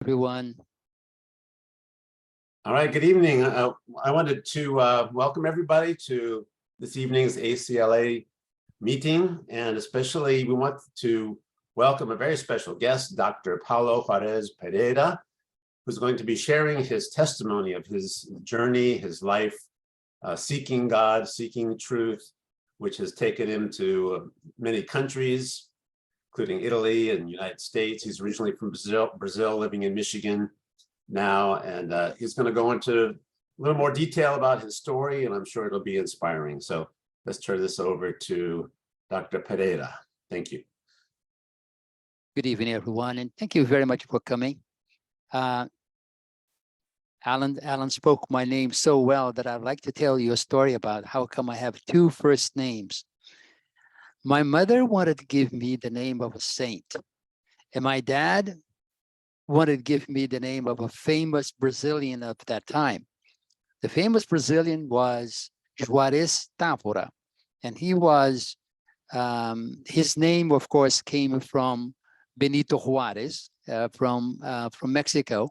everyone. All right, good evening. I wanted to welcome everybody to this evening's ACLA meeting, and especially we want to welcome a very special guest, Dr. Paulo-Juarez Pereira, who's going to be sharing his testimony of his journey, his life, seeking God, seeking truth, which has taken him to many countries, including Italy and United States. He's originally from Brazil, living in Michigan now, and he's going to go into a little more detail about his story, and I'm sure it'll be inspiring. So let's turn this over to Dr. Pereira. Thank you. Good evening, everyone, and thank you very much for coming. Alan spoke my name so well that I'd like to tell you a story about how come I have two first names. My mother wanted to give me the name of a saint, and my dad wanted to give me the name of a famous Brazilian of that time. The famous Brazilian was Juarez Távora, and he was, his name, of course, came from Benito Juarez from Mexico.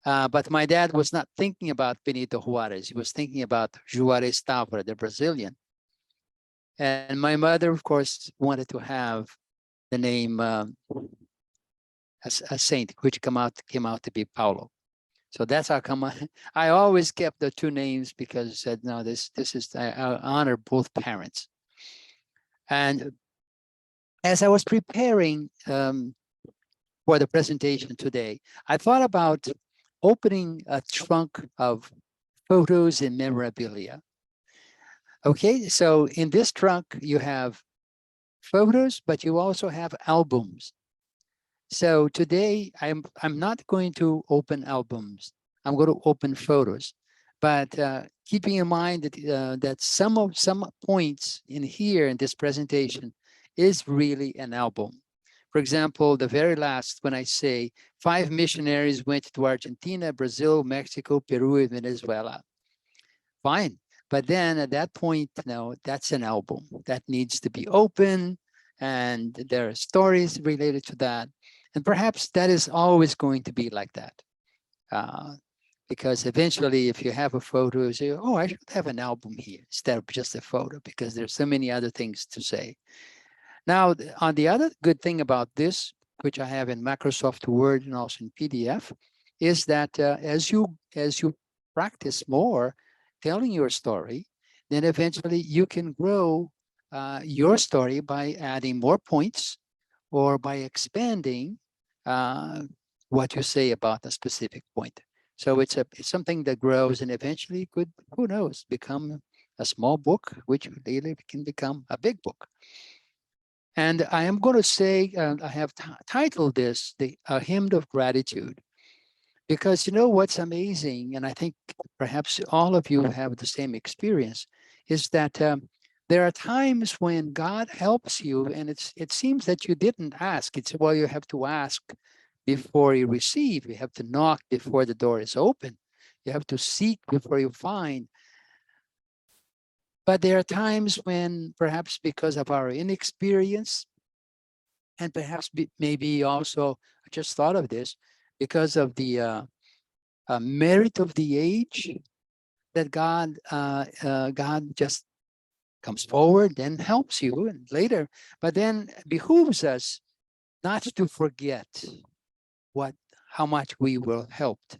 But my dad was not thinking about Benito Juarez. He was thinking about Juarez Távora, the Brazilian. And my mother, of course, wanted to have the name a saint, which came out to be Paulo. So that's how come I always kept the two names, because I said, no, this is, I honor both parents. And as I was preparing for the presentation today, I thought about opening a trunk of photos and memorabilia. Okay, so in this trunk, you have photos, but you also have albums. So today, I'm not going to open albums. I'm going to open photos, but keeping in mind that that some points in here in this presentation is really an album. For example, the very last, when I say 5 missionaries went to Argentina, Brazil, Mexico, Peru, and Venezuela. Fine. But then at that point, no, that's an album that needs to be open, and there are stories related to that. And perhaps that is always going to be like that. Because eventually, if you have a photo, you say, oh, I should have an album here instead of just a photo, because there's so many other things to say. Now, on the other good thing about this, which I have in Microsoft Word and also in PDF, is that as you practice more telling your story, then eventually you can grow your story by adding more points or by expanding what you say about a specific point. So it's something that grows and eventually could, who knows, become a small book, which later can become a big book. And I am going to say, I have titled this A Hymn of Gratitude, because you know what's amazing, and I think perhaps all of you have the same experience, is that there are times when God helps you, and it seems that you didn't ask. It's, well, you have to ask before you receive. You have to knock before the door is open. You have to seek before you find. But there are times when perhaps because of our inexperience, and perhaps maybe also, I just thought of this, because of the merit of the age, that God just comes forward and helps you and later, but then behooves us not to forget how much we were helped.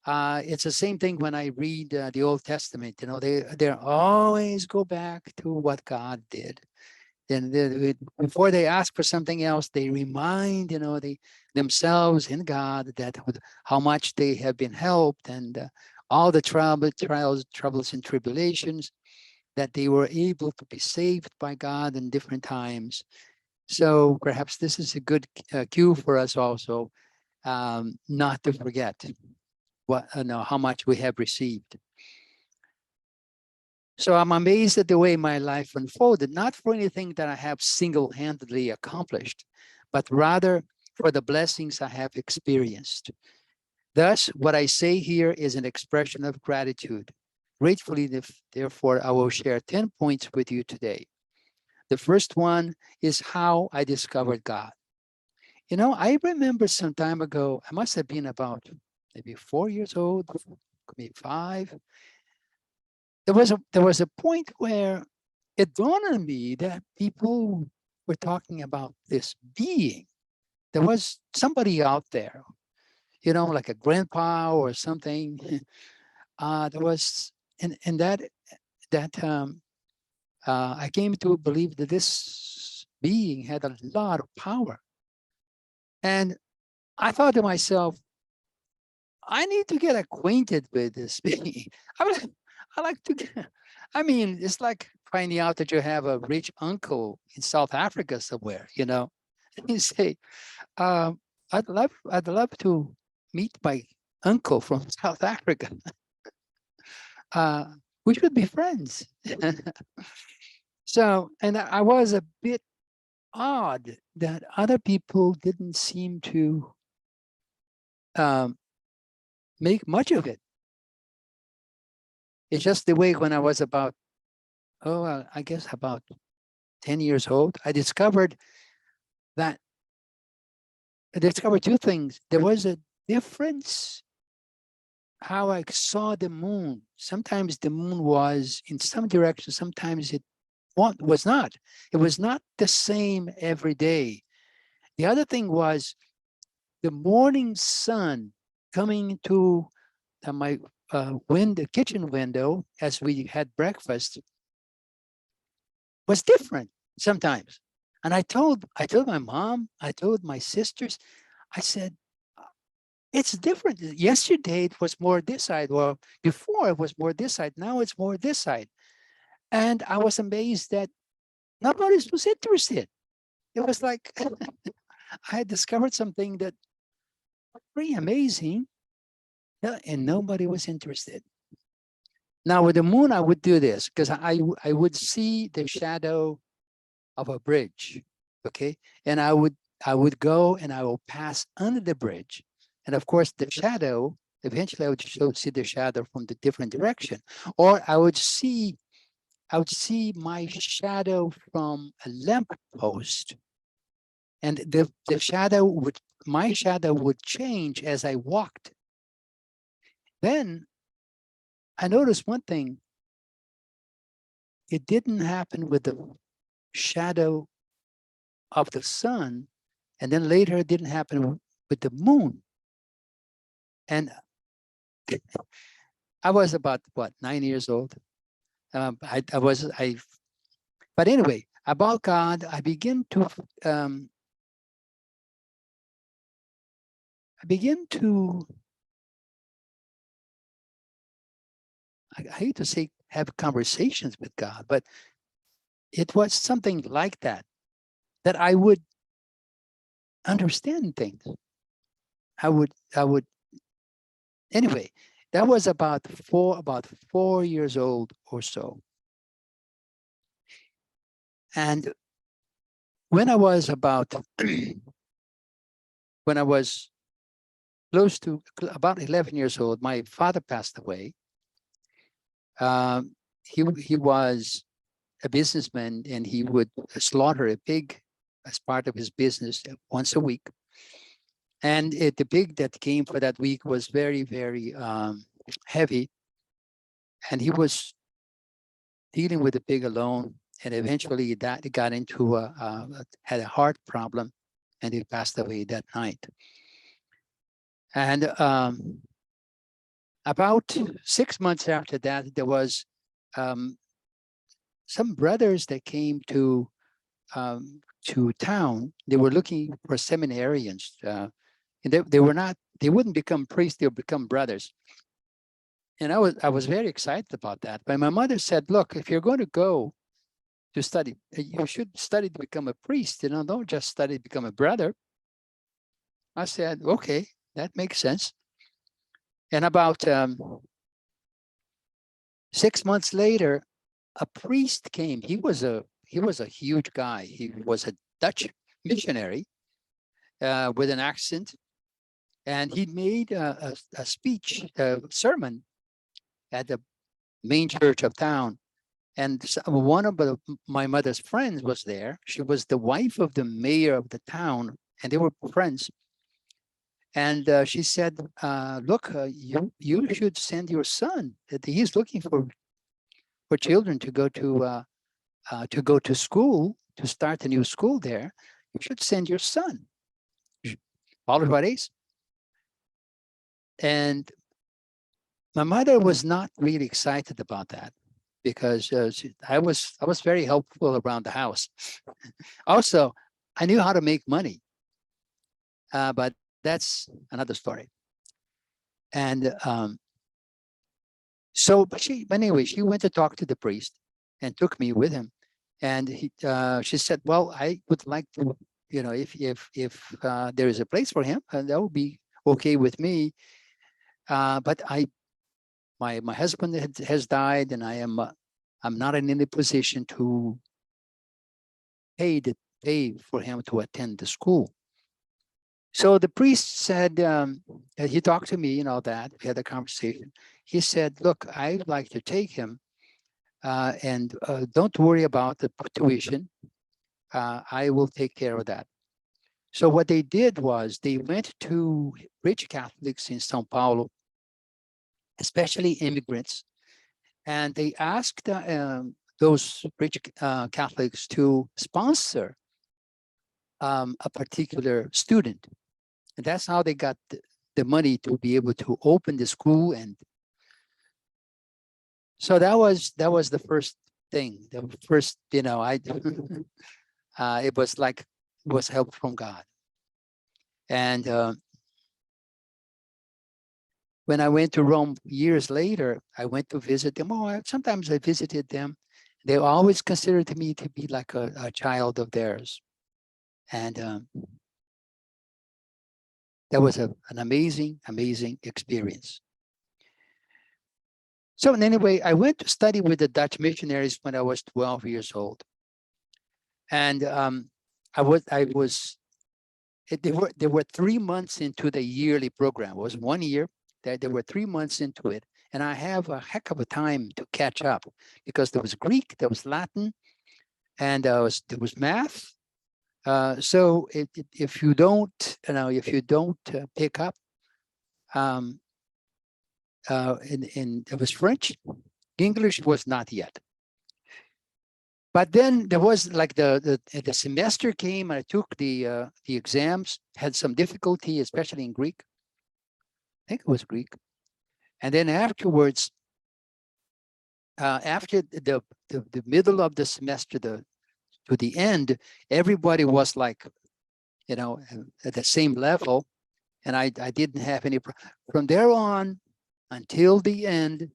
It's the same thing when I read the Old Testament. You know, they always go back to what God did. Then before they ask for something else, they remind, you know, themselves and God that how much they have been helped, and all the trials, troubles, and tribulations, that they were able to be saved by God in different times. So perhaps this is a good cue for us also, not to forget how much we have received. So I'm amazed at the way my life unfolded, not for anything that I have single-handedly accomplished, but rather for the blessings I have experienced. Thus, what I say here is an expression of gratitude. Gratefully, therefore, I will share 10 points with you today. The first one is how I discovered God. You know, I remember some time ago, I must have been about maybe 4 years old, maybe 5. There was a point where it dawned on me that people were talking about this being. There was somebody out there, like a grandpa or something. There was, and that I came to believe that this being had a lot of power. And I thought to myself, I need to get acquainted with this being. I would, I like to get, I mean, it's like finding out that you have a rich uncle in South Africa somewhere, You say, um, I'd love to meet my uncle from South Africa. Uh, we should be friends. So, and I was a bit odd that other people didn't seem to um, make much of it. It's just the way when I was about, I guess about 10 years old, that I discovered two things. There was a difference how I saw the moon. Sometimes the moon was in some direction, sometimes it was not. It was not the same every day. The other thing was the morning sun coming to my kitchen window as we had breakfast was different sometimes. And I told my mom, I told my sisters, I said, it's different. Yesterday it was more this side. Well, before it was more this side. Now it's more this side. And I was amazed that nobody was interested. It was like I had discovered something that was pretty amazing, and nobody was interested. Now with the moon, I would do this because I would see the shadow of a bridge, okay, and I would go and I will pass under the bridge, and of course the shadow. Eventually, I would see the shadow from the different direction, or I would see my shadow from a lamp post, and my shadow would change as I walked. Then I noticed one thing. It didn't happen with the shadow of the sun, and then later it didn't happen with the moon. And I was about what 9 years old. But anyway, about God, um, I begin to, I hate to say have conversations with God, but it was something like that I would understand things. I would anyway. That was about 4 years old or so. And when I was about when I was close to about 11 years old, my father passed away. He was a businessman, and he would slaughter a pig as part of his business once a week. And the pig that came for that week was very, very heavy, and he was dealing with the pig alone. And eventually, that got into had a heart problem, and he passed away that night. And about 6 months after that, there was some brothers that came to town. They were looking for seminarians, and they wouldn't become priests; they would become brothers. And I was very excited about that. But my mother said, "Look, if you're going to go to study, you should study to become a priest. Don't just study to become a brother." I said, "Okay, that makes sense." And about 6 months later, a priest came. He was a huge guy. He was a Dutch missionary with an accent, and he made a speech, a sermon at the main church of town. And one of my mother's friends was there. She was the wife of the mayor of the town and they were friends. And she said, look, you should send your son, that he's looking for children to go to school, to start a new school there. You should send your son, Paulo-Juarez. And my mother was not really excited about that, because I was very helpful around the house. Also, I knew how to make money, but that's another story. And but anyway, she went to talk to the priest and took me with him. And she said, well, I would like to, if there is a place for him, that would be okay with me. But my husband has died, and I'm not in any position to pay for him to attend the school. So the priest said, he talked to me and all that. We had a conversation. He said, look, I'd like to take him, and don't worry about the tuition. I will take care of that. So what they did was they went to rich Catholics in Sao Paulo, especially immigrants, and they asked those rich Catholics to sponsor a particular student. And that's how they got the money to be able to open the school. And so that was the first thing. The first, it was help from God. And when I went to Rome years later, I went to visit them. Sometimes I visited them. They always considered me to be like a child of theirs. And that was an amazing, amazing experience. So anyway, I went to study with the Dutch missionaries when I was 12 years old. And they were 3 months into the yearly program. It was 1 year. There were 3 months into it. And I have a heck of a time to catch up, because there was Greek, there was Latin, and there was math. So if you don't pick up, and it was French, English was not yet. But then there was like the semester came, and I took the exams, had some difficulty, especially in Greek. I think it was Greek. And then afterwards, after the middle of the semester, to the end, everybody was like, at the same level, and I didn't have any. From there on until the end,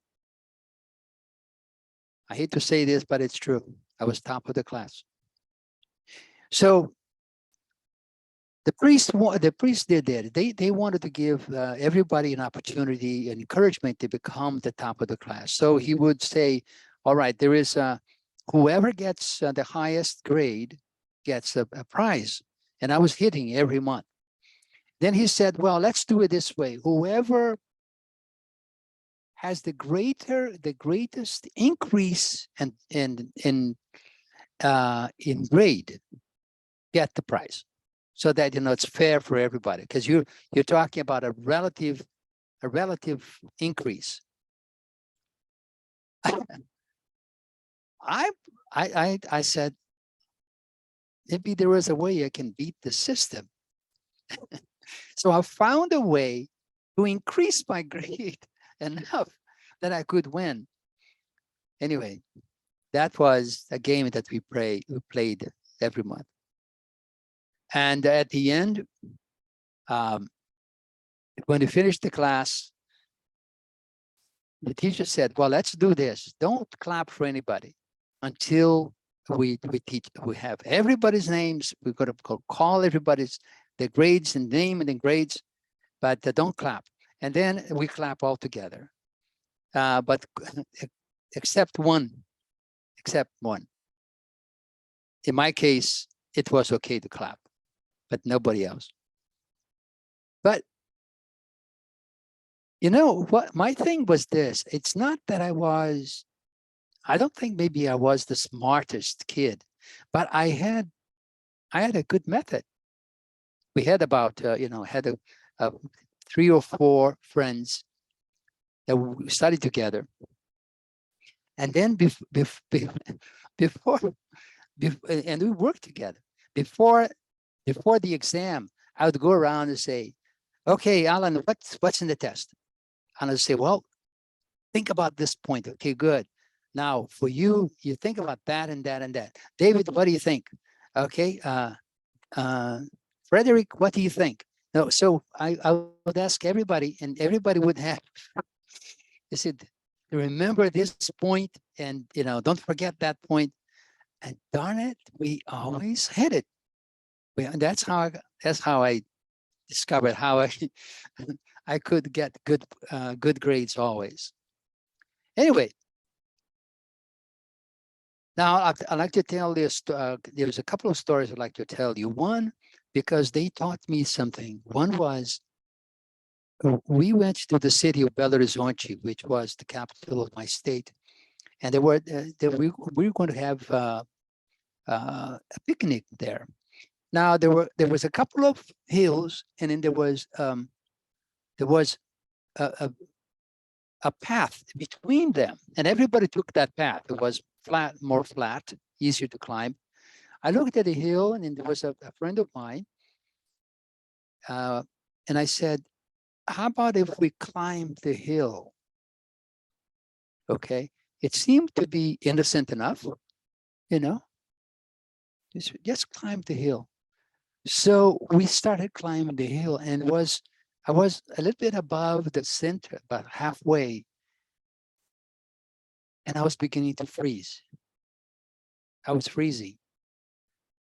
I hate to say this, but it's true, I was top of the class. So the priest did that. They wanted to give everybody an opportunity and encouragement to become the top of the class. So he would say, all right, there is whoever gets the highest grade gets a prize. And I was hitting every month. Then he said, well, let's do it this way. Whoever has the greatest increase in grade get the prize. So that it's fair for everybody, because you're talking about a relative increase. I said, maybe there was a way I can beat the system. So I found a way to increase my grade enough that I could win. Anyway, that was a game that we played every month. And at the end, when we finished the class, the teacher said, well, let's do this. Don't clap for anybody until we have everybody's names. We're going to call everybody's the grades and name and then grades, but don't clap. And then we clap all together. But except one. In my case, it was okay to clap, but nobody else. But what my thing was this, it's not that I don't think maybe I was the smartest kid, but I had a good method. we had about, uh, 3 or 4 friends that we studied together. And then before, and we worked together. Before the exam, I would go around and say, okay, Alan, what's in the test? And I'd say, well, think about this point. Okay, good. Now for you, you think about that and that and that. David, what do you think? Okay, Frederick, what do you think? No, so I would ask everybody, and everybody would have, they said, remember this point, and don't forget that point. And darn it, we always hit it. That's how I discovered how I I could get good grades always. Anyway, now I'd like to tell this. There's a couple of stories I'd like to tell you. One, because they taught me something. One was, we went to the city of Belo Horizonte, which was the capital of my state, and we were going to have a picnic there. Now there was a couple of hills, and then there was a, a path between them, and everybody took that path. It was more flat, easier to climb. I looked at the hill, and then there was a friend of mine, and I said, how about if we climb the hill? Okay, it seemed to be innocent enough, just climb the hill. So we started climbing the hill, and I was a little bit above the center, about halfway, and I was beginning to freeze. I was freezing,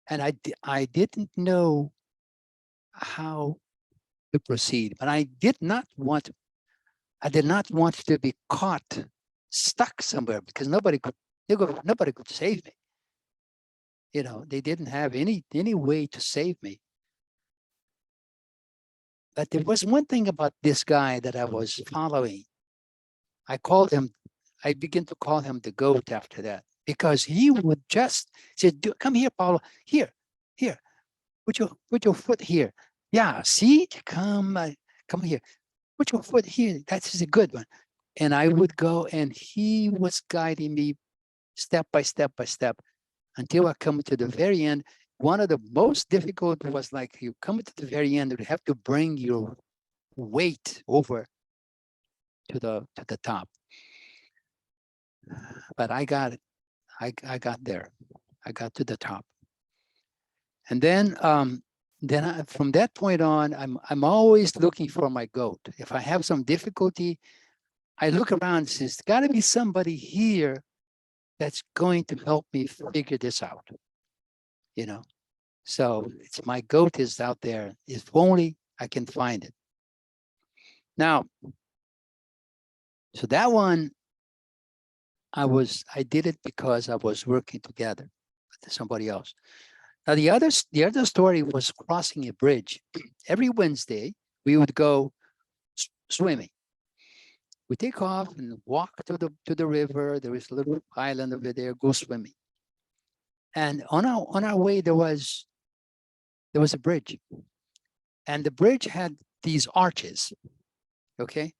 and I didn't know how to proceed, but I did not want to be caught stuck somewhere, because nobody could save me. They didn't have any way to save me. But there was one thing about this guy that I was following. I began to call him the goat after that, because he would just say, come here, Paulo, here, put your foot here. Yeah, see, come here, put your foot here. That's a good one. And I would go, and he was guiding me step by step by step, until I come to the very end. One of the most difficult was, like, you come to the very end, you have to bring your weight over to the top. But I got it. I got there. I got to the top. And then from that point on, I'm always looking for my goat. If I have some difficulty, I look around and say, there's got to be somebody here that's going to help me figure this out. So it's my goat is out there. If only I can find it. Now, so that one, I did it because I was working together with somebody else. Now the other story was crossing a bridge. Every Wednesday we would go swimming. We take off and walk to the river. There is a little island over there. Go swimming. And on our way there was a bridge, and the bridge had these arches. Okay,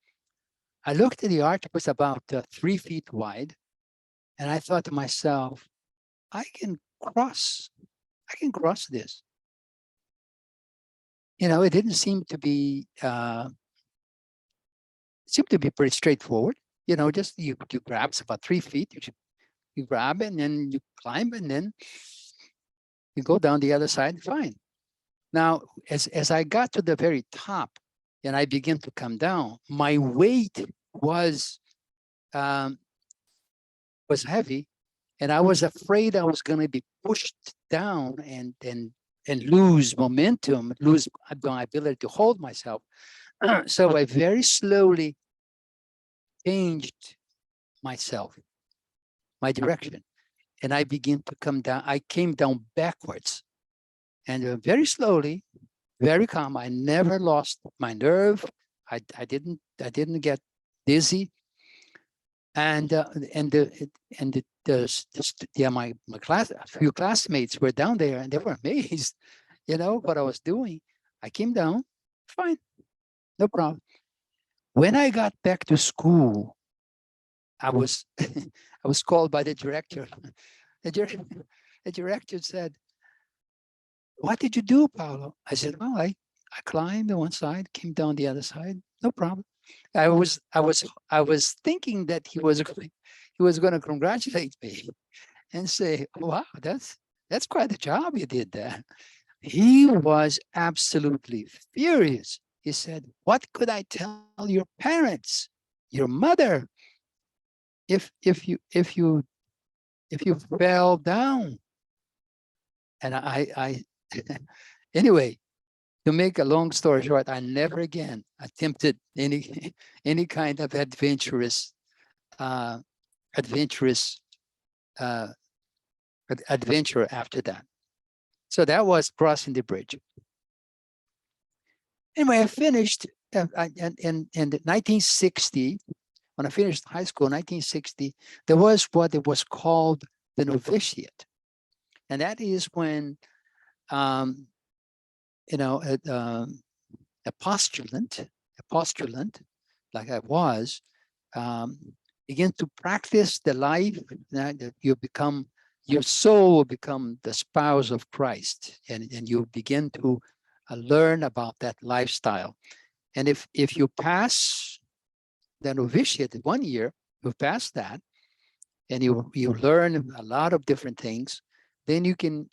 I looked at the arch. It was about 3 feet wide, and I thought to myself, I can cross this. It didn't seem to be pretty straightforward. Just you grab, it's about 3 feet. You grab it, and then you climb, and then you go down the other side. Fine. Now, as I got to the very top, and I began to come down, my weight was heavy, and I was afraid I was going to be pushed down and lose momentum, lose my ability to hold myself. So I very slowly changed my direction, and I began to come down. I came down backwards, and very slowly, very calm. I never lost my nerve. I didn't get dizzy. And my class, a few classmates were down there, and they were amazed, what I was doing. I came down, fine, no problem. When I got back to school, I was I was called by the director. The, the director said, "What did you do, Paulo?" I said, "Well, I climbed on one side, came down the other side, no problem." I was thinking that he was going to congratulate me and say, "Wow, that's quite a job you did there." He was absolutely furious. He said, "What could I tell your parents, your mother, if you fell down?" And I anyway, to make a long story short, I never again attempted any any kind of uh, adventurous uh, adventure after that. So that was crossing the bridge. Anyway, I finished in 1960. When I finished high school in 1960, there was what it was called the novitiate, and that is when um, you know a postulant like I was, um, begin to practice the life that you become, your soul will become the spouse of Christ, and you begin to learn about that lifestyle. And if you pass the novitiate 1 year, you pass that, and you learn a lot of different things, then you can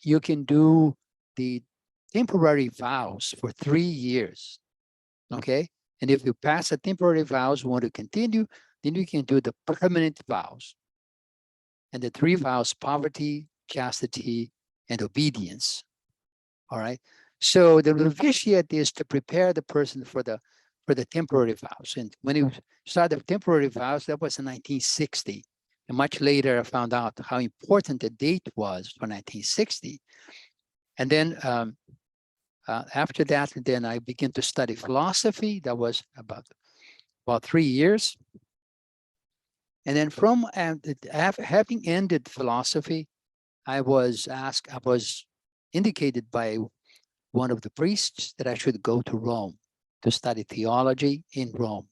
do the temporary vows for 3 years. Okay. And if you pass the temporary vows, want to continue, then you can do the permanent vows. And the three vows: poverty, chastity, and obedience. All right. So the novitiate is to prepare the person for the temporary vows. And when you start the temporary vows, that was in 1960. And much later, I found out how important the date was for 1960. And then after that, then I began to study philosophy. That was about 3 years. And then from having ended philosophy, I was indicated by one of the priests that I should go to Rome to study theology in Rome.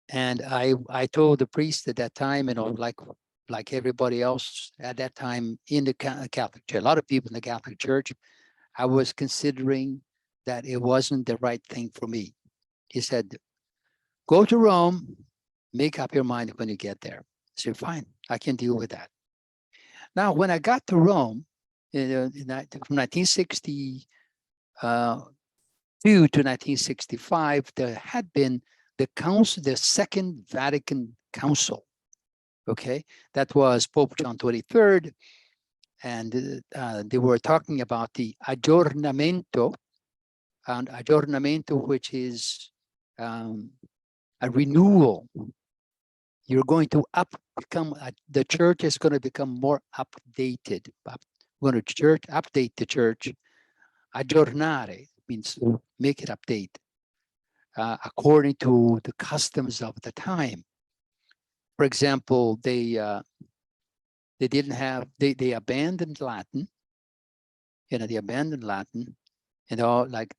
And I told the priest at that time, like everybody else at that time in the Catholic Church, a lot of people in the Catholic Church, I was considering that it wasn't the right thing for me. He said, "Go to Rome, make up your mind when you get there." I said, "Fine, I can deal with that." Now, when I got to Rome, from 1960 to 1965, there had been the council, the Second Vatican Council. Okay, that was Pope John 23rd, and they were talking about the aggiornamento, which is a renewal. You're going to the church is going to become more updated. We're going to update the church. Aggiornare means to make it update according to the customs of the time. For example, they didn't have, they abandoned Latin. They abandoned Latin. Like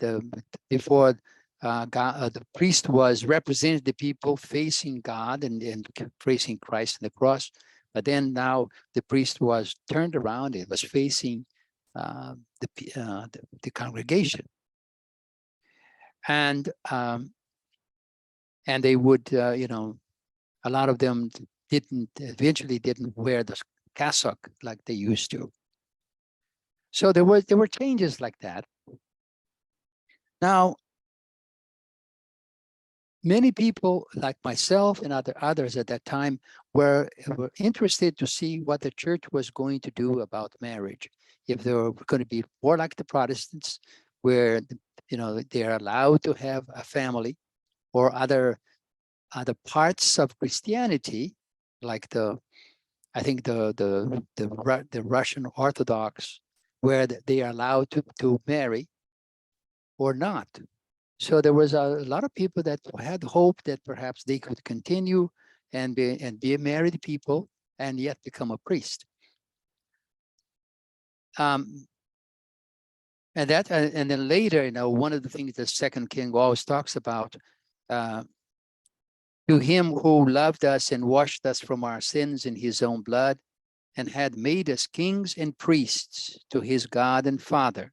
before, the priest was representing the people facing God and facing Christ on the cross. But then now the priest was turned around, it was facing the congregation. And they would, a lot of them eventually didn't wear the cassock like they used to. So there were changes like that. Now, many people like myself and others at that time were interested to see what the church was going to do about marriage. If they were going to be more like the Protestants, where they're allowed to have a family, or other parts of Christianity, like I think the Russian Orthodox, where they are allowed to marry or not. So there was a lot of people that had hope that perhaps they could continue and be married people and yet become a priest. And that, and then later, one of the things that Second King always talks about, uh, to him who loved us and washed us from our sins in his own blood, and had made us kings and priests to his God and Father.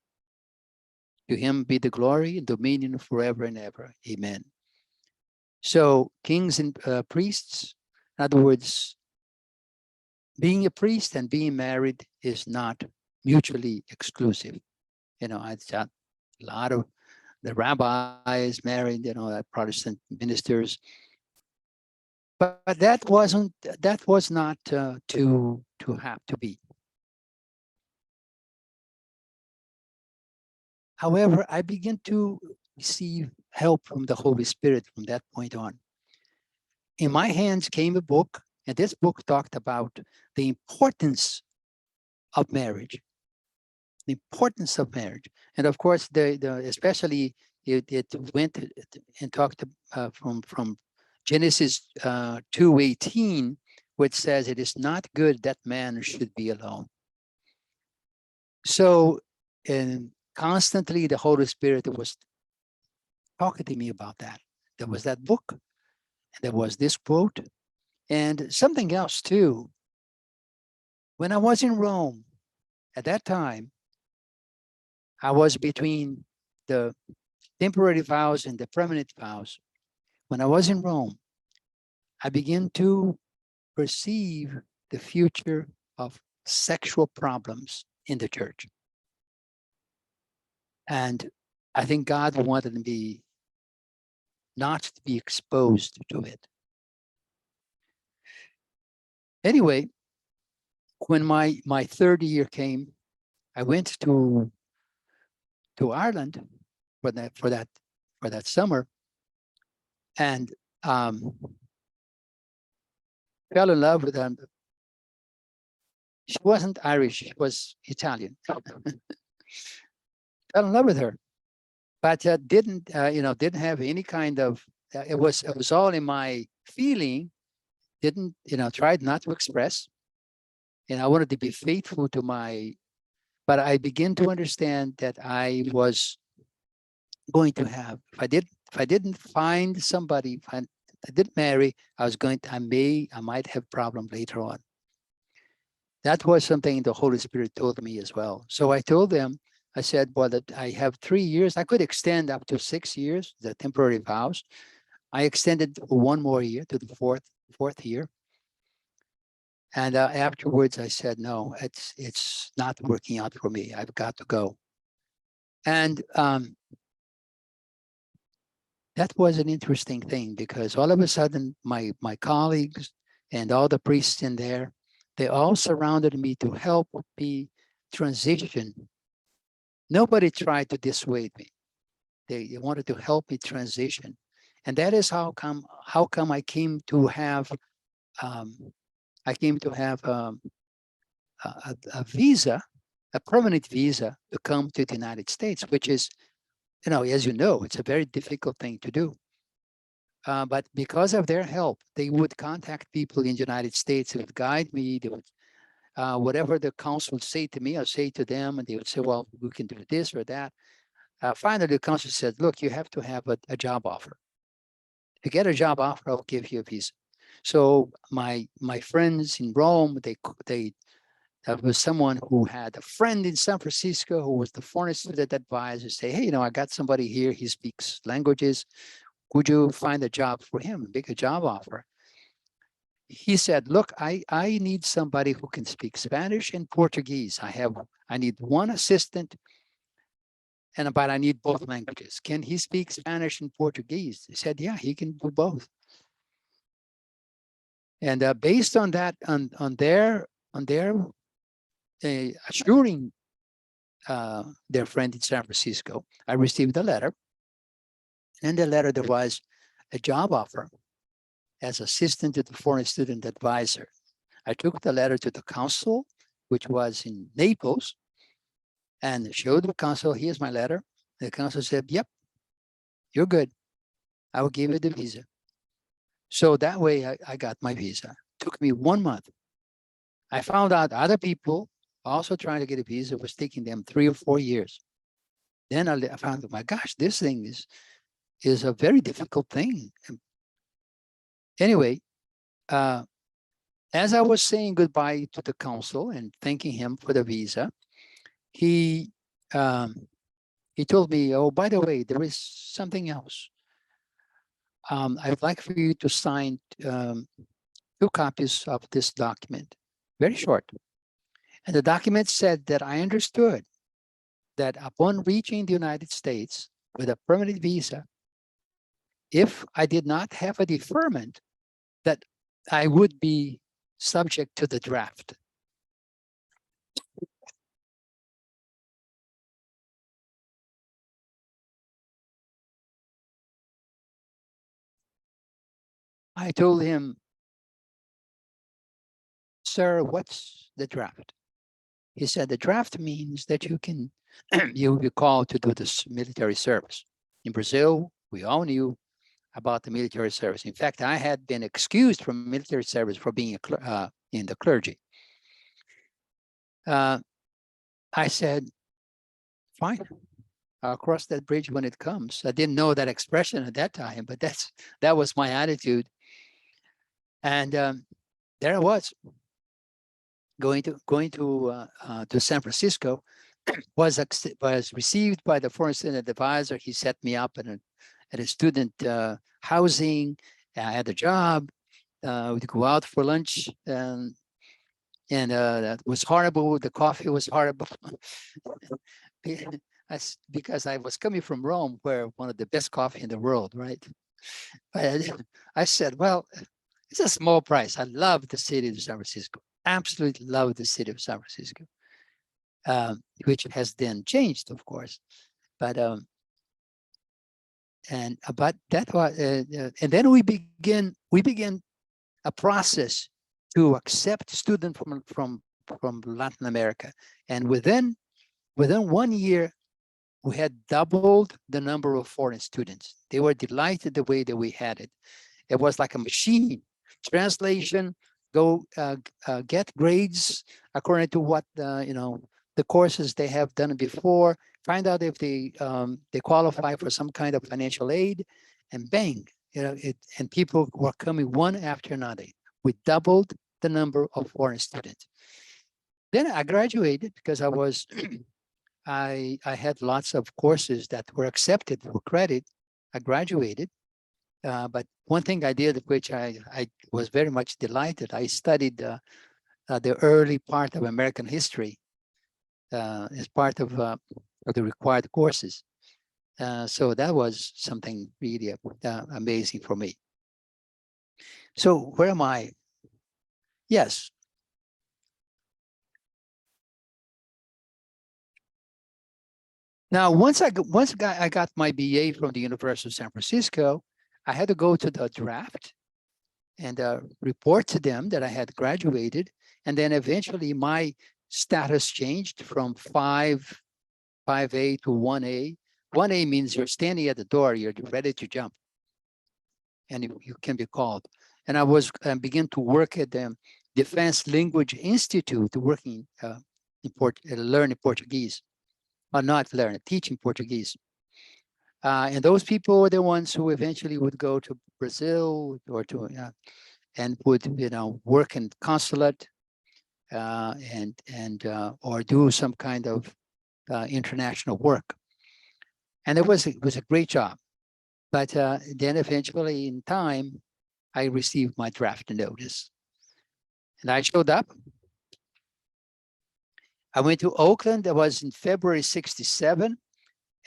To him be the glory and dominion forever and ever. Amen. So kings and priests, in other words, being a priest and being married is not mutually exclusive. I got a lot of the rabbis married, Protestant ministers, but that was not to have to be. However, I began to receive help from the Holy Spirit from that point on. In my hands came a book, and this book talked about the importance of marriage, the importance of marriage. And of course, especially it went and talked from Genesis 2:18, which says it is not good that man should be alone. So, and constantly the Holy Spirit was talking to me about that. There was that book, and there was this quote, and something else too. When I was in Rome at that time, I was between the temporary vows and the permanent vows. When I was in Rome, I began to perceive the future of sexual problems in the church. And I think God wanted me not to be exposed to it. Anyway, when my third year came, I went to Ireland for that summer, and fell in love with her. She wasn't Irish; she was Italian. Fell in love with her, but didn't have any kind of. It was all in my feeling. Didn't tried not to express, and I wanted to be faithful to my. But I began to understand that I was going to have if I didn't find somebody, if I didn't marry, I might have problem later on. That was something the Holy Spirit told me as well. So I told them, I said, well, that I have 3 years. I could extend up to 6 years, the temporary vows. I extended one more year to the fourth year. And afterwards I said, no, it's not working out for me. I've got to go. And that was an interesting thing, because all of a sudden my colleagues and all the priests in there, they all surrounded me to help me transition. Nobody tried to dissuade me. They wanted to help me transition. And that is how come I came to have a visa, a permanent visa to come to the United States, which is, as you know, it's a very difficult thing to do. But because of their help, they would contact people in the United States who would guide me. They would, whatever the council would say to me, I'll say to them, and they would say, well, we can do this or that. Finally, the council said, look, you have to have a job offer. To get a job offer, I'll give you a visa. So my friends in Rome, there was someone who had a friend in San Francisco who was the foreign student advisor, say, hey, I got somebody here, he speaks languages. Would you find a job for him, make a job offer? He said, look, I need somebody who can speak Spanish and Portuguese. I need one assistant, but I need both languages. Can he speak Spanish and Portuguese? He said, yeah, he can do both. And based on that, on their assuring their friend in San Francisco, I received a letter. And in the letter, there was a job offer as assistant to the foreign student advisor. I took the letter to the council, which was in Naples, and showed the council, here's my letter. The council said, yep, you're good. I will give you the visa. So that way I got my visa. It took me 1 month. I found out other people also trying to get a visa was taking them 3 or 4 years. Then I found, oh my gosh, this thing is a very difficult thing. Anyway, as I was saying goodbye to the consul and thanking him for the visa, he he told me, oh, by the way, there is something else. I'd like for you to sign 2 copies of this document, very short. And the document said that I understood that upon reaching the United States with a permanent visa, if I did not have a deferment, that I would be subject to the draft. I told him, sir, what's the draft? He said, the draft means that you can, you will be called to do this military service. In Brazil, we all knew about the military service. In fact, I had been excused from military service for being in the clergy. I said, fine, I'll cross that bridge when it comes. I didn't know that expression at that time, but that was my attitude. And there I was, going to San Francisco. was received by the foreign student advisor. He set me up at a student housing. I had a job. We'd go out for lunch, and that was horrible. The coffee was horrible. Because I was coming from Rome, where one of the best coffee in the world, right? I said, well, it's a small price. I love the city of San Francisco. Absolutely love the city of San Francisco, which has then changed, of course. But that was, and then we begin a process to accept students from Latin America, and within 1 year, we had doubled the number of foreign students. They were delighted the way that we had it. It was like a machine. Translation, go get grades according to what the courses they have done before. Find out if they qualify for some kind of financial aid, and bang, and people were coming one after another. We doubled the number of foreign students. Then I graduated because I was I had lots of courses that were accepted for credit. I graduated. But one thing I did, which I was very much delighted, I studied the early part of American history as part of the required courses. So that was something really amazing for me. So where am I? Yes. Now, once I got my BA from the University of San Francisco, I had to go to the draft and report to them that I had graduated. And then eventually my status changed from 5A to 1A. 1A means you're standing at the door, you're ready to jump, and you can be called. And I was began to work at the Defense Language Institute, working learning Portuguese, or not learning, teaching Portuguese. And those people were the ones who eventually would go to Brazil or to and would work in consulate or do some kind of international work. And it was a great job. But then eventually in time, I received my draft notice. And I showed up. I went to Oakland. That was in February 67.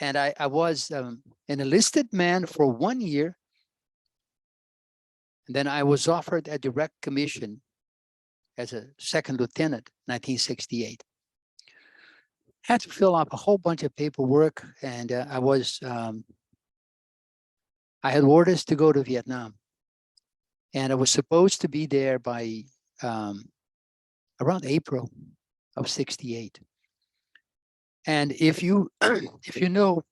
And I was an enlisted man for 1 year. And then I was offered a direct commission as a second lieutenant, 1968. Had to fill up a whole bunch of paperwork, and I had orders to go to Vietnam, and I was supposed to be there by around April of 68. And if you know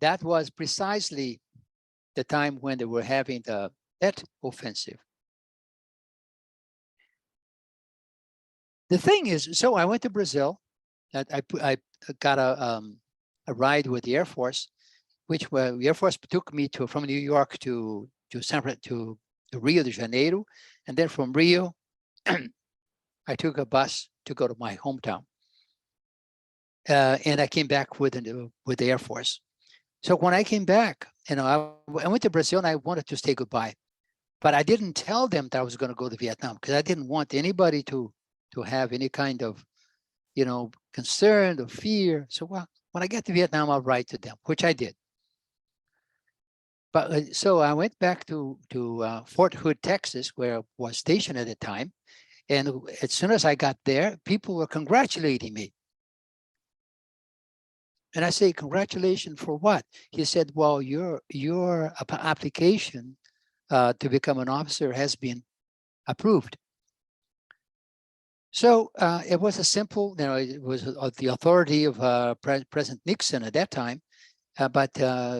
that was precisely the time when they were having the Tet offensive. The thing is, so I went to Brazil. I got a ride with the Air Force, which the Air Force took me from New York to Rio de Janeiro, and then from Rio, I took a bus to go to my hometown, and I came back with the Air Force. So when I came back, I went to Brazil and I wanted to say goodbye, but I didn't tell them that I was going to go to Vietnam because I didn't want anybody to have any kind of, concern or fear. So when I get to Vietnam, I'll write to them, which I did. But so I went back to Fort Hood, Texas, where I was stationed at the time. And as soon as I got there, people were congratulating me. And I say, congratulations for what? He said, well, your application to become an officer has been approved. So it was a simple, it was the authority of President Nixon at that time. But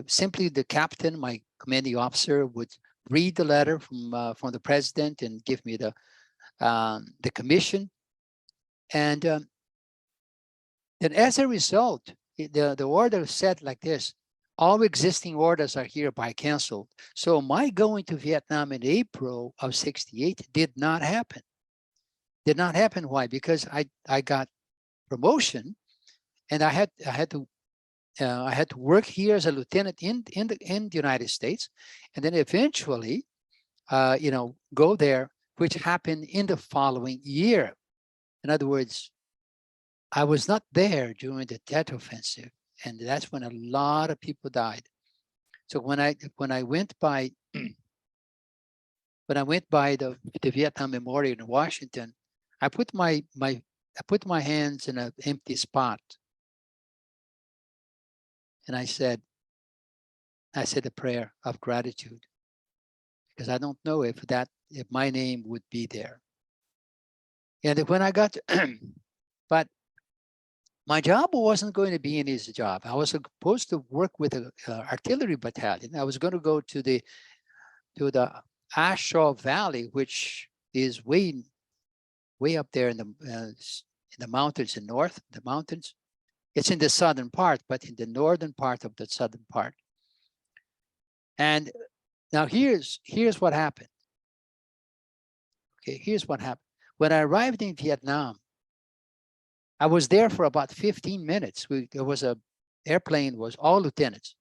simply the captain, my commanding officer, would read the letter from the president and give me the commission. And as a result, the order said like this: all existing orders are hereby canceled. So my going to Vietnam in April of '68 did not happen. Did not happen. Why? Because I got promotion, and I had to work here as a lieutenant in the United States, and then eventually, go there, which happened in the following year. In other words, I was not there during the Tet Offensive, and that's when a lot of people died. So when I went by the Vietnam Memorial in Washington, I put my hands in an empty spot, and I said a prayer of gratitude, because I don't know if my name would be there. And when I got but my job wasn't going to be an easy job. I was supposed to work with an artillery battalion. I was going to go to the Ashaw Valley, which is way up there in the mountains in north. The mountains. It's in the southern part, but in the northern part of the southern part. And now here's what happened. Okay, here's what happened. When I arrived in Vietnam, I was there for about 15 minutes. There was a airplane, was all lieutenants.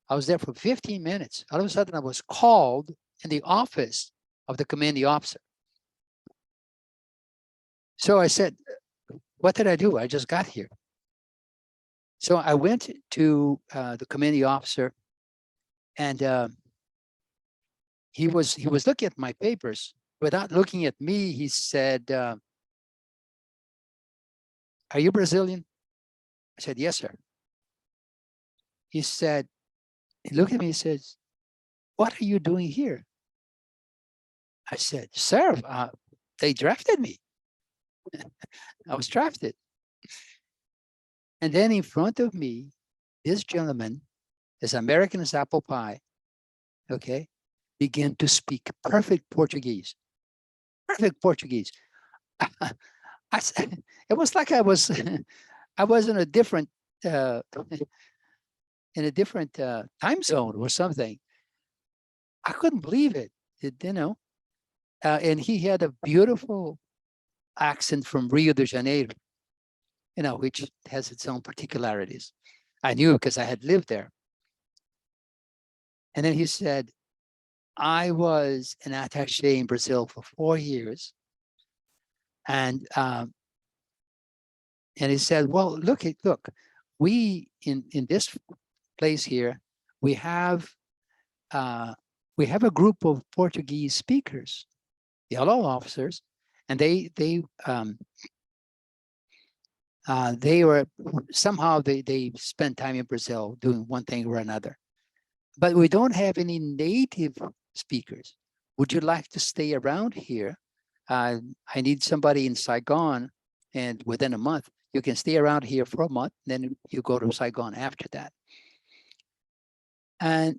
I was there for 15 minutes. All of a sudden, I was called in the office of the commanding officer. So I said, what did I do? I just got here. So I went to the commanding officer, and he was looking at my papers. Without looking at me, he said, are you Brazilian? I said, yes, sir. He said, he looked at me and says, what are you doing here? I said, sir, they drafted me. I was drafted. And then in front of me, this gentleman, as American as apple pie, okay, began to speak perfect Portuguese. Perfect Portuguese. I said, it was like I was in a different time zone or something. I couldn't believe it, and he had a beautiful accent from Rio de Janeiro, which has its own particularities. I knew because I had lived there. And then he said, I was an attaché in Brazil for 4 years. And he said, well, look, we in this place here, we have a group of Portuguese speakers, yellow officers, and they were somehow they spent time in Brazil doing one thing or another, but we don't have any native speakers. Would you like to stay around here? I need somebody in Saigon, and within a month, you can stay around here for a month, then you go to Saigon after that. And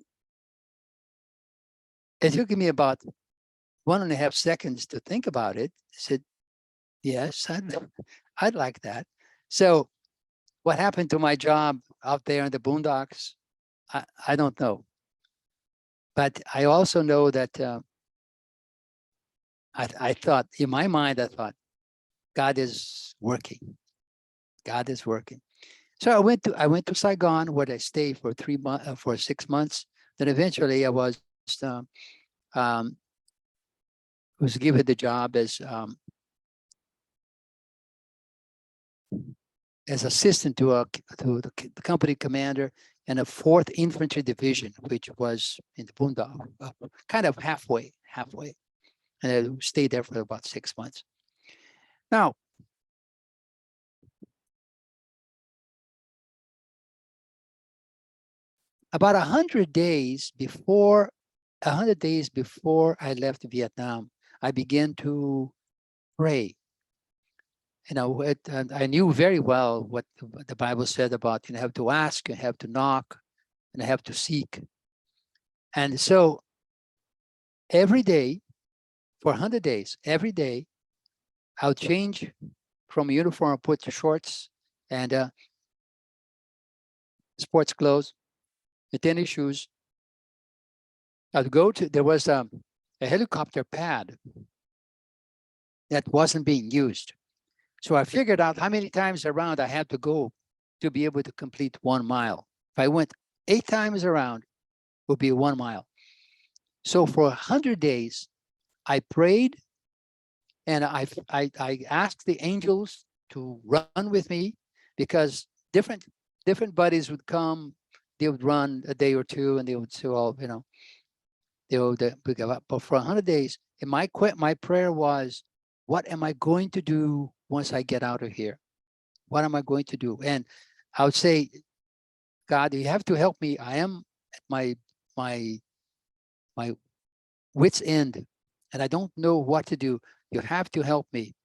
it took me about 1.5 seconds to think about it. I said, yes, I'd like that. So what happened to my job out there in the boondocks? I don't know. But I also know that I thought, in my mind, I thought, God is working. God is working. So I went to Saigon, where I stayed for 3 months, for 6 months. Then eventually I um, was given the job as assistant to the company commander in a 4th Infantry Division, which was in the boondock, kind of halfway. And I stayed there for about 6 months. Now, about 100 days before I left Vietnam, I began to pray. And I knew very well what the Bible said about, you have to ask, you have to knock, and I have to seek. And so every day, for 100 days, every day, I'll change from uniform, put to shorts and sports clothes, the tennis shoes. I'd go to, there was a helicopter pad that wasn't being used. So I figured out how many times around I had to go to be able to complete 1 mile. If I went 8 times around, it would be 1 mile. So for 100 days, I prayed and I asked the angels to run with me, because different buddies would come, they would run a day or two and they would say, oh, they would give up. But for 100 days, and my prayer was, what am I going to do once I get out of here? What am I going to do? And I would say, God, you have to help me. I am at my wit's end, and I don't know what to do. You have to help me.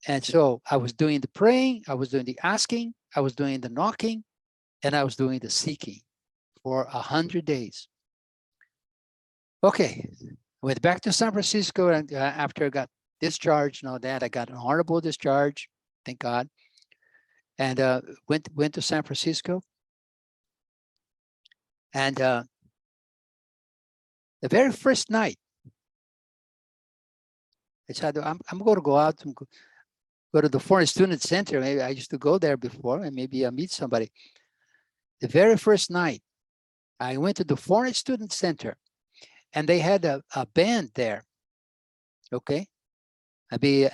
And so I was doing the praying, I was doing the asking, I was doing the knocking, and I was doing the seeking for 100 days. Okay, I went back to San Francisco, and after I got discharged and all that, I got an honorable discharge, thank God, and went to San Francisco. And the very first night, I said, I'm going to go out and go to the Foreign Student Center. Maybe I used to go there before, and maybe I'll meet somebody. The very first night, I went to the Foreign Student Center, and they had a band there. Okay, I'd be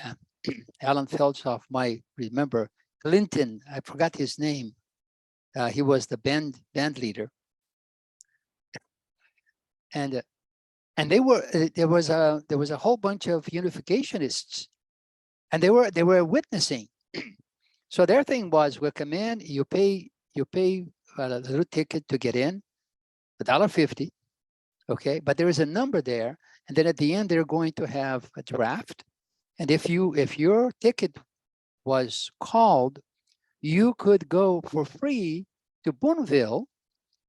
Alan Feldshoff might remember Clinton. I forgot his name. He was the band leader, and they were there was a whole bunch of unificationists, and they were witnessing. So their thing was, we'll come in, you pay a little ticket to get in, $1.50. Okay, but there is a number there, and then at the end they're going to have a draft, and if your ticket was called, you could go for free to Boonville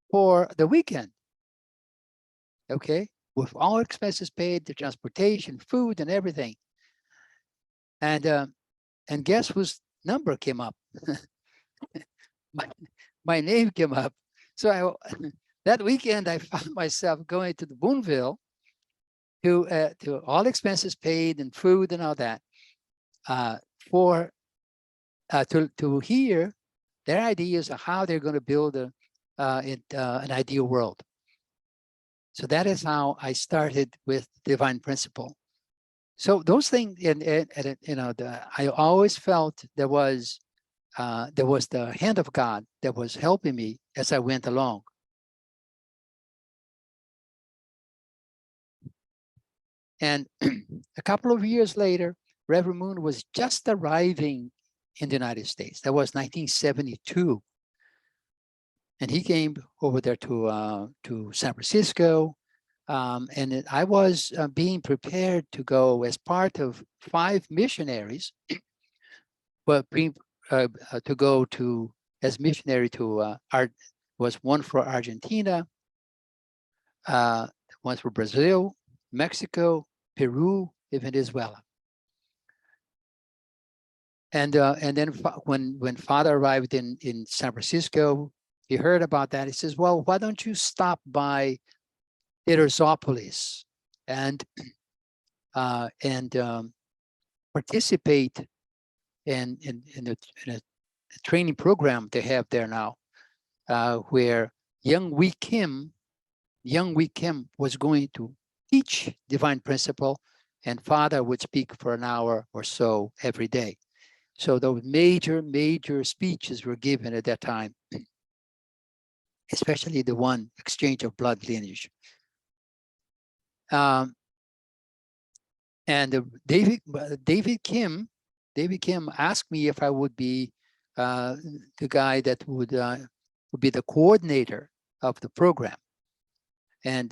for the weekend. Okay, with all expenses paid, the transportation, food, and everything. And guess whose number came up? my name came up. So that weekend I found myself going to the Boonville to all expenses paid and food and all that to hear their ideas of how they're going to build an ideal world. So that is how I started with Divine Principle. So those things, I always felt there was the hand of God that was helping me as I went along. And a couple of years later, Reverend Moon was just arriving in the United States. That was 1972. And he came over there to San Francisco. And I was being prepared to go as part of 5 missionaries, but to go to as missionary to was one for Argentina, one for Brazil, Mexico, Peru, even Venezuela. And then when Father arrived in San Francisco, he heard about that. He says, "Well, why don't you stop by Iterozopolis and participate in a training program they have there now, where young Wee Kim was going to teach divine principle, and Father would speak for an hour or so every day." So those major speeches were given at that time, especially the one exchange of blood lineage. And David Kim asked me if I would be the guy that would be the coordinator of the program. And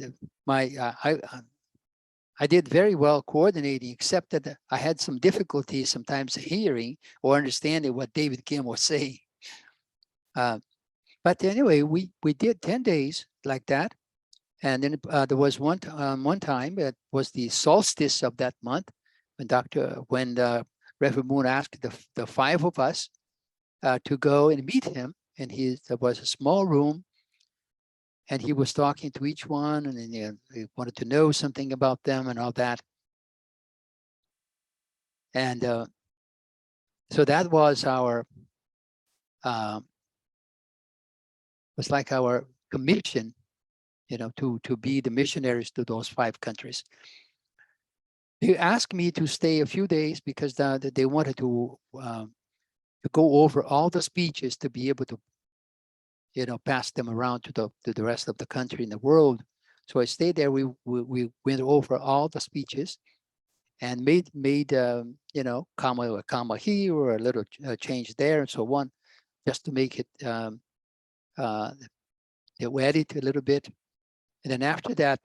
I did very well coordinating, except that I had some difficulties sometimes hearing or understanding what David Kim was saying. But anyway, we did 10 days like that. And then there was one time, it was the solstice of that month, when Reverend Moon asked the five of us to go and meet him. And there was a small room, and he was talking to each one, and then he wanted to know something about them and all that. And so that was our commission, to be the missionaries to those 5 countries. They asked me to stay a few days because they wanted to go over all the speeches to be able to, pass them around to the rest of the country in the world. So I stayed there. We went over all the speeches and made comma here or a little change there and so on, just to make it we edit a little bit. And then after that,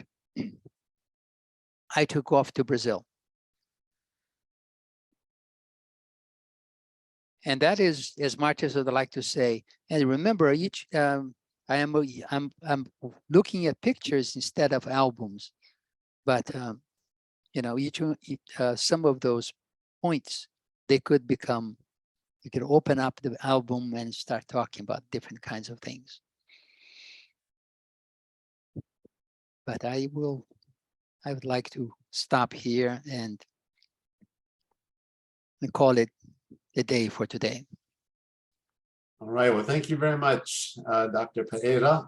I took off to Brazil. And that is as much as I'd like to say. And remember, I'm looking at pictures instead of albums, but some of those points, they could become, you could open up the album and start talking about different kinds of things. But I would like to stop here and call it a day for today. All right. Well, thank you very much, Dr. Pereira.